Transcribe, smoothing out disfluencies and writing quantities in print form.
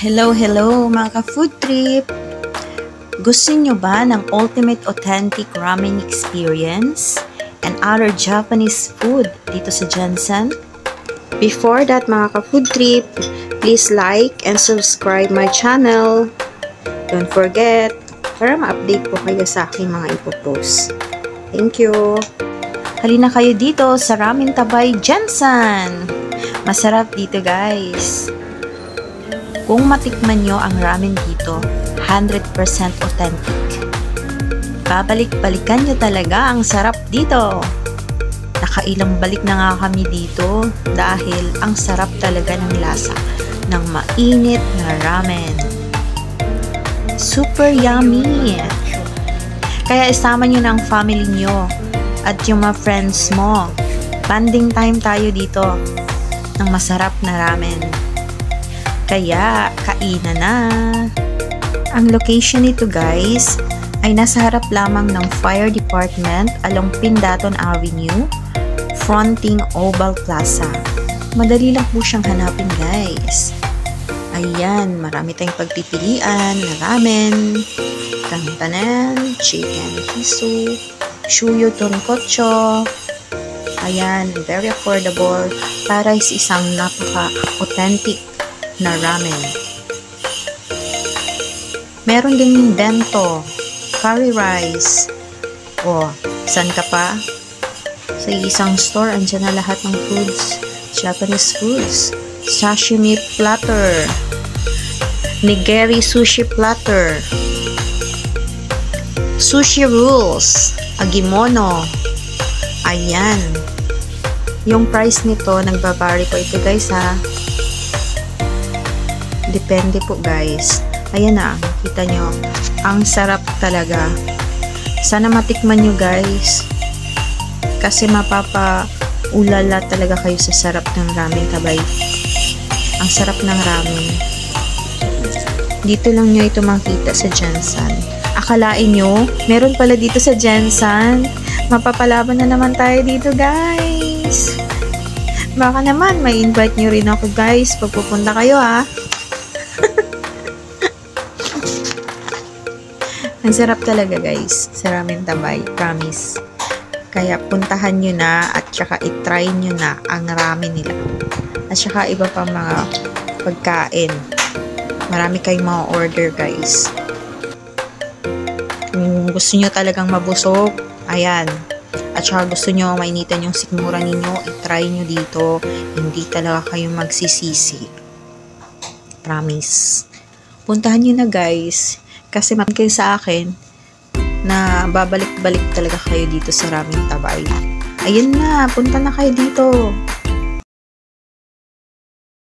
Hello, hello mga ka-food trip! Gusto nyo ba ng ultimate authentic ramen experience and other Japanese food dito sa Jansan? Before that mga ka-food trip, please like and subscribe my channel. Don't forget, para ma-update po kayo sa aking mga ipopost. Thank you! Halina kayo dito sa Ramen Tabay Jansan! Masarap dito guys! Kung matikman nyo ang ramen dito, 100% authentic. Babalik-balikan nyo talaga ang sarap dito. Nakailang balik na nga kami dito dahil ang sarap talaga ng lasa ng mainit na ramen. Super yummy! Kaya isama nyo ng family nyo at yung mga friends mo. Banding time tayo dito ng masarap na ramen. Kaya, kainan na! Ang location nito guys, ay nasa harap lamang ng Fire Department along Pindaton Avenue, fronting Oval Plaza. Madali lang po siyang hanapin guys. Ayan, marami tayong pagpipilian na ramen, kantanan, chicken hiso, shuyo tonkotcho. Ayan, very affordable para sa isang napaka-authentic na ramen. Meron din bento, curry rice. O, saan ka pa? Sa isang store, andyan na lahat ng foods. Japanese foods. Sashimi platter. Nigiri sushi platter. Sushi rolls. Agimono. Ayan. Yung price nito, nagbabari po ito guys ha. Depende po guys. Ayan na, kita nyo. Ang sarap talaga. Sana matikman nyo guys. Kasi mapapaulala talaga kayo sa sarap ng ramen tabay. Ang sarap ng ramen. Dito lang nyo ito makita sa Jansan. Akalain nyo, meron pala dito sa Jansan. Mapapalaban na naman tayo dito guys. Baka naman, may invite nyo rin ako guys. Pagpupunta kayo ha. Ang sarap talaga guys sa Ramen Tabay, promise. Kaya puntahan nyo na at saka itry nyo na ang ramen nila. At saka iba pa mga pagkain. Marami kayong mga order guys. Kung gusto nyo talagang mabusog, ayan. At saka gusto nyo mainitan yung sikmura ninyo, itry nyo dito. Hindi talaga kayong magsisisi. Promise. Puntahan nyo na guys. Kasi matin kayo sa akin na babalik-balik talaga kayo dito sa Ramen Tabay. Ayun na, punta na kayo dito.